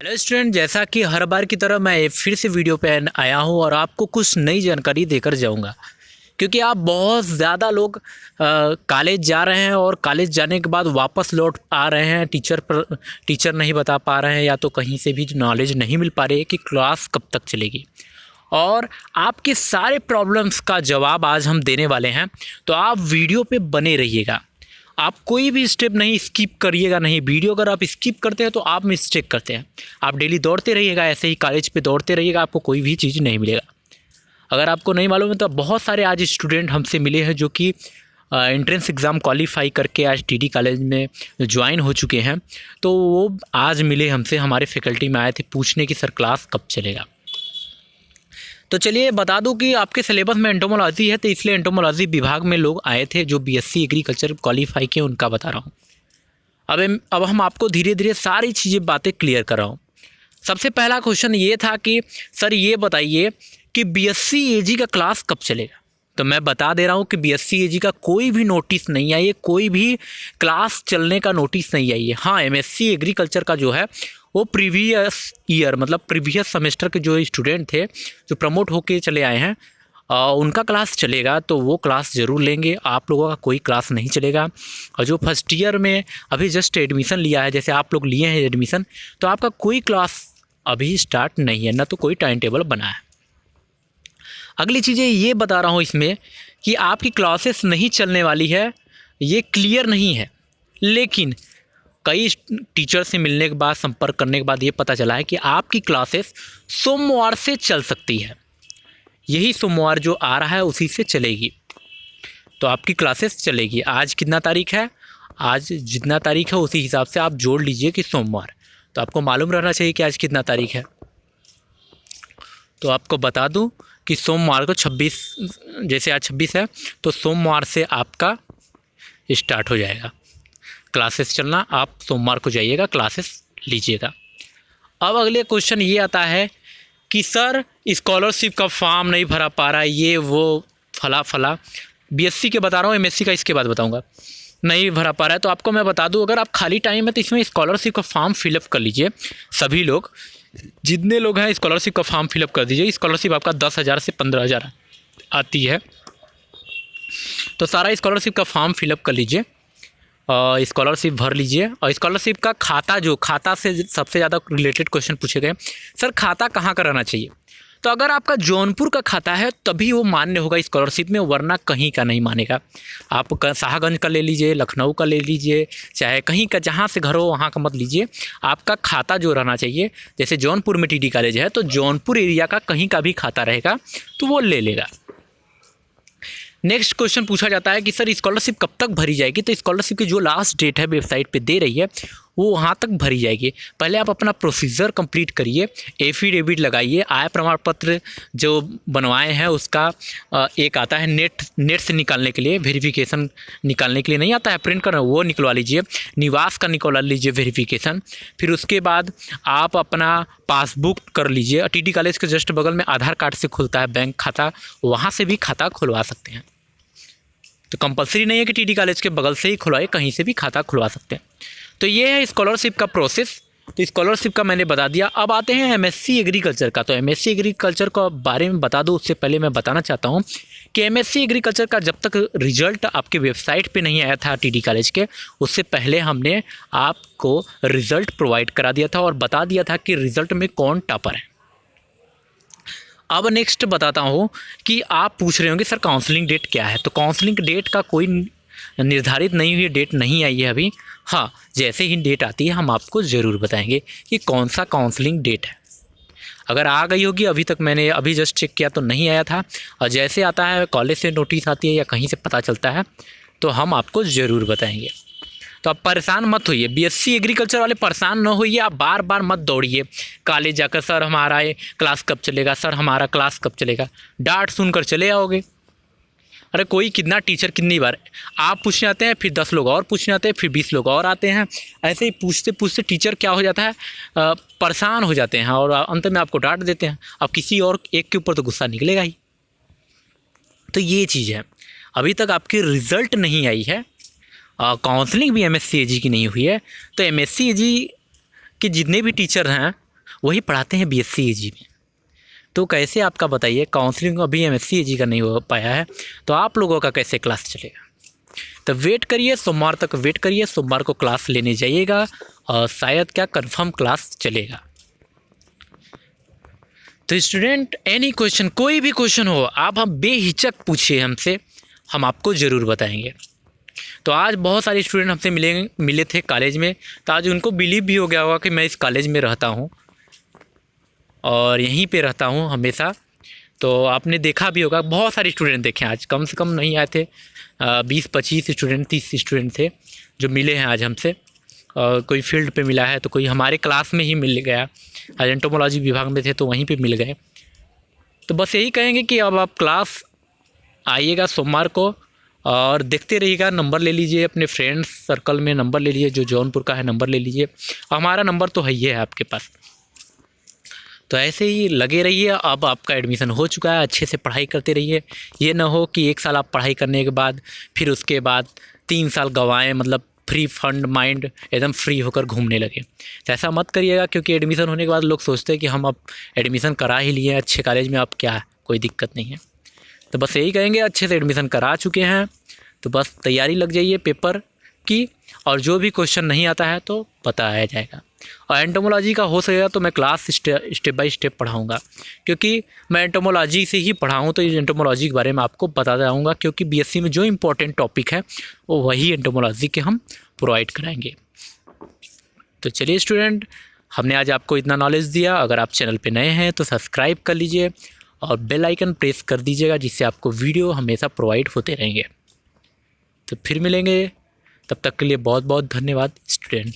Hello student, जैसा कि हर बार की तरह मैं फिर से वीडियो पे आया हूँ और आपको कुछ नई जानकारी देकर जाऊँगा। क्योंकि आप बहुत ज़्यादा लोग कॉलेज जा रहे हैं और कॉलेज जाने के बाद वापस लौट आ रहे हैं, टीचर नहीं बता पा रहे हैं या तो कहीं से भी नॉलेज नहीं मिल पा रही है कि क्लास कब तक चलेगी। और आपके सारे प्रॉब्लम्स का जवाब आज हम देने वाले हैं, तो आप वीडियो पे बने रहिएगा। आप कोई भी स्टेप नहीं स्किप करिएगा। नहीं, वीडियो अगर आप स्किप करते हैं तो आप मिस्टेक करते हैं। आप डेली दौड़ते रहिएगा, ऐसे ही कॉलेज पे दौड़ते रहिएगा, आपको कोई भी चीज़ नहीं मिलेगा। अगर आपको नहीं मालूम है तो बहुत सारे आज स्टूडेंट हमसे मिले हैं जो कि एंट्रेंस एग्ज़ाम क्वालिफाई करके आज टीडी कॉलेज में ज्वाइन हो चुके हैं। तो वो आज मिले हमसे, हमारे फैकल्टी में आए थे पूछने कि सर क्लास कब चलेगा। तो चलिए बता दूं कि आपके सिलेबस में एंटोमोलॉजी है, तो इसलिए एंटोमोलॉजी विभाग में लोग आए थे जो बीएससी एग्रीकल्चर क्वालिफाई किए, उनका बता रहा हूँ। अब हम आपको धीरे धीरे सारी चीज़ें बातें क्लियर कर रहा हूँ। सबसे पहला क्वेश्चन ये था कि सर ये बताइए कि बीएससी एजी का क्लास कब चलेगा। तो मैं बता दे रहा हूँ कि बीएससी एजी का कोई भी नोटिस नहीं आई है, कोई भी क्लास चलने का नोटिस नहीं आई है। हाँ, एमएससी एग्रीकल्चर का जो है वो प्रीवियस ईयर मतलब प्रीवियस सेमेस्टर के जो स्टूडेंट थे जो प्रमोट होके चले आए हैं उनका क्लास चलेगा, तो वो क्लास ज़रूर लेंगे। आप लोगों का कोई क्लास नहीं चलेगा। और जो फर्स्ट ईयर में अभी जस्ट एडमिशन लिया है, जैसे आप लोग लिए हैं एडमिशन, तो आपका कोई क्लास अभी स्टार्ट नहीं है, ना तो कोई टाइम टेबल बना है। अगली चीज़ें ये बता रहा हूँ इसमें कि आपकी क्लासेस नहीं चलने वाली है, ये क्लियर नहीं है। लेकिन कई टीचर से मिलने के बाद, संपर्क करने के बाद ये पता चला है कि आपकी क्लासेस सोमवार से चल सकती है। यही सोमवार जो आ रहा है उसी से चलेगी, तो आपकी क्लासेस चलेगी। आज कितना तारीख है? आज जितना तारीख है उसी हिसाब से आप जोड़ लीजिए कि सोमवार। तो आपको मालूम रहना चाहिए कि आज कितना तारीख है। तो आपको बता दूं कि सोमवार को 26, जैसे आज 26 है तो सोमवार से आपका स्टार्ट हो जाएगा क्लासेस चलना। आप सोमवार को जाइएगा, क्लासेस लीजिएगा। अब अगले क्वेश्चन ये आता है कि सर स्कॉलरशिप का फॉर्म नहीं भरा पा रहा है, ये वो फला बीएससी के बता रहा हूँ, एमएससी का इसके बाद बताऊँगा, नहीं भरा पा रहा है। तो आपको मैं बता दूँ, अगर आप खाली टाइम है तो इसमें स्कॉलरशिप का फॉर्म फिलअप कर लीजिए। सभी लोग, जितने लोग हैं, स्कॉलरशिप का फॉर्म फिलअप कर दीजिए। स्कॉलरशिप आपका 10,000 से 15,000 आती है, तो सारा स्कॉलरशिप का फॉर्म फिलअप कर लीजिए, स्कॉलरशिप भर लीजिए। और स्कॉलरशिप का खाता से सबसे ज़्यादा रिलेटेड क्वेश्चन पूछे गए, सर खाता कहाँ का रहना चाहिए। तो अगर आपका जौनपुर का खाता है तभी वो मान्य होगा स्कॉलरशिप में, वरना कहीं का नहीं मानेगा। आप शाहगंज का ले लीजिए, लखनऊ का ले लीजिए, चाहे कहीं का, जहाँ से घर हो वहाँ का मत लीजिए। आपका खाता जो रहना चाहिए, जैसे जौनपुर में टीडी कॉलेज है तो जौनपुर एरिया का कहीं का भी खाता रहेगा तो वो ले लेगा। नेक्स्ट क्वेश्चन पूछा जाता है कि सर स्कॉलरशिप कब तक भरी जाएगी। तो स्कॉलरशिप की जो लास्ट डेट है वेबसाइट पे दे रही है वो वहाँ तक भरी जाएगी। पहले आप अपना प्रोसीजर कंप्लीट करिए, एफिडेविट लगाइए, आय प्रमाण पत्र जो बनवाए हैं उसका एक आता है नेट से निकालने के लिए, वेरिफिकेशन निकालने के लिए नहीं आता है प्रिंट करना, वो निकलवा लीजिए। निवास का निकलवा लीजिए वेरिफिकेशन। फिर उसके बाद आप अपना पासबुक कर लीजिए। टीडी कॉलेज के जस्ट बगल में आधार कार्ड से खुलता है बैंक खाता, वहाँ से भी खाता खुलवा सकते हैं। तो कंपलसरी नहीं है कि टीडी कॉलेज के बगल से ही खुलवाए, कहीं से भी खाता खुलवा सकते हैं। तो ये है स्कॉलरशिप का प्रोसेस। तो स्कॉलरशिप का मैंने बता दिया। अब आते हैं एमएससी एग्रीकल्चर का। तो एमएससी एग्रीकल्चर का बारे में बता दूं उससे पहले मैं बताना चाहता हूं कि एमएससी एग्रीकल्चर का जब तक रिजल्ट आपके वेबसाइट पे नहीं आया था टीडी कॉलेज के, उससे पहले हमने आपको रिज़ल्ट प्रोवाइड करा दिया था और बता दिया था कि रिज़ल्ट में कौन टॉपर है। अब नेक्स्ट बताता हूँ कि आप पूछ रहे होंगे सर काउंसलिंग डेट क्या है। तो काउंसलिंग डेट का कोई निर्धारित नहीं हुई डेट नहीं आई है अभी। हाँ, जैसे ही डेट आती है हम आपको ज़रूर बताएंगे कि कौन सा काउंसलिंग डेट है। अगर आ गई होगी, अभी तक मैंने अभी जस्ट चेक किया तो नहीं आया था, और जैसे आता है कॉलेज से नोटिस आती है या कहीं से पता चलता है तो हम आपको ज़रूर बताएंगे। तो आप परेशान मत होइए, बीएससी एग्रीकल्चर वाले परेशान न होइए। आप बार बार मत दौड़िए कॉलेज जाकर, सर हमारा ये क्लास कब चलेगा, सर हमारा क्लास कब चलेगा। डांट सुनकर चले आओगे। अरे कोई कितना टीचर कितनी बार आप पूछने आते हैं, फिर 10 लोग और पूछने आते हैं, फिर 20 लोग और आते हैं। ऐसे ही पूछते पूछते टीचर क्या हो जाता है, परेशान हो जाते हैं और अंत में आपको डांट देते हैं। अब किसी और एक के ऊपर तो गुस्सा निकलेगा ही। तो ये चीज़ है। अभी तक आपकी रिज़ल्ट नहीं आई है, काउंसलिंग भी एमएससी एजी की नहीं हुई है। तो एमएससी एजी के जितने भी टीचर हैं वही पढ़ाते हैं BSc AG में। तो कैसे आपका बताइए, काउंसलिंग अभी MSc AG का नहीं हो पाया है, तो आप लोगों का कैसे क्लास चलेगा? तो वेट करिए, सोमवार तक वेट करिए, सोमवार को क्लास लेने जाइएगा और शायद क्या कंफर्म क्लास चलेगा। तो स्टूडेंट, एनी क्वेश्चन, कोई भी क्वेश्चन हो आप हम बेहिचक पूछिए हमसे, हम आपको ज़रूर बताएंगे। तो आज बहुत सारे स्टूडेंट हमसे मिले थे कॉलेज में, तो आज उनको बिलीव भी हो गया होगा कि मैं इस कॉलेज में रहता हूँ और यहीं पे रहता हूँ हमेशा। तो आपने देखा भी होगा, बहुत सारे स्टूडेंट देखे आज, कम से कम नहीं आए थे 20-25 स्टूडेंट, 30 स्टूडेंट थे जो मिले हैं आज हमसे। कोई फील्ड पे मिला है तो कोई हमारे क्लास में ही मिल गया, आज एंटोमोलॉजी विभाग में थे तो वहीं पे मिल गए। तो बस यही कहेंगे कि अब आप क्लास आइएगा सोमवार को और देखते रहिएगा, नंबर ले लीजिए अपने फ्रेंड्स सर्कल में, नंबर ले लीजिए, जो जौनपुर का है नंबर ले लीजिए, हमारा नंबर तो है ही है आपके पास। तो ऐसे ही लगे रहिए, अब आपका एडमिशन हो चुका है, अच्छे से पढ़ाई करते रहिए। ये ना हो कि 1 साल आप पढ़ाई करने के बाद फिर उसके बाद 3 साल गंवाएं, मतलब फ्री फंड माइंड एकदम फ्री होकर घूमने लगे। तो ऐसा मत करिएगा, क्योंकि एडमिशन होने के बाद लोग सोचते हैं कि हम अब एडमिशन करा ही लिए अच्छे कॉलेज में, अब क्या कोई दिक्कत नहीं है। तो बस यही कहेंगे, अच्छे से एडमिशन करा चुके हैं तो बस तैयारी लग जाइए पेपर की, और जो भी क्वेश्चन नहीं आता है तो बताया जाएगा। और एंटोमोलॉजी का हो सकेगा तो मैं क्लास स्टेप बाय स्टेप पढ़ाऊँगा, क्योंकि मैं एंटोमोलॉजी से ही पढ़ाऊँ तो ये एंटोमोलॉजी के बारे में आपको बताता जाऊँगा, क्योंकि BSc में जो इम्पोर्टेंट टॉपिक है वो वही एंटोमोलॉजी के हम प्रोवाइड कराएंगे। तो चलिए स्टूडेंट, हमने आज आपको इतना नॉलेज दिया। अगर आप चैनल पे नए हैं तो सब्सक्राइब कर लीजिए और बेल आइकन प्रेस कर दीजिएगा, जिससे आपको वीडियो हमेशा प्रोवाइड होते रहेंगे। तो फिर मिलेंगे, तब तक के लिए बहुत बहुत धन्यवाद स्टूडेंट।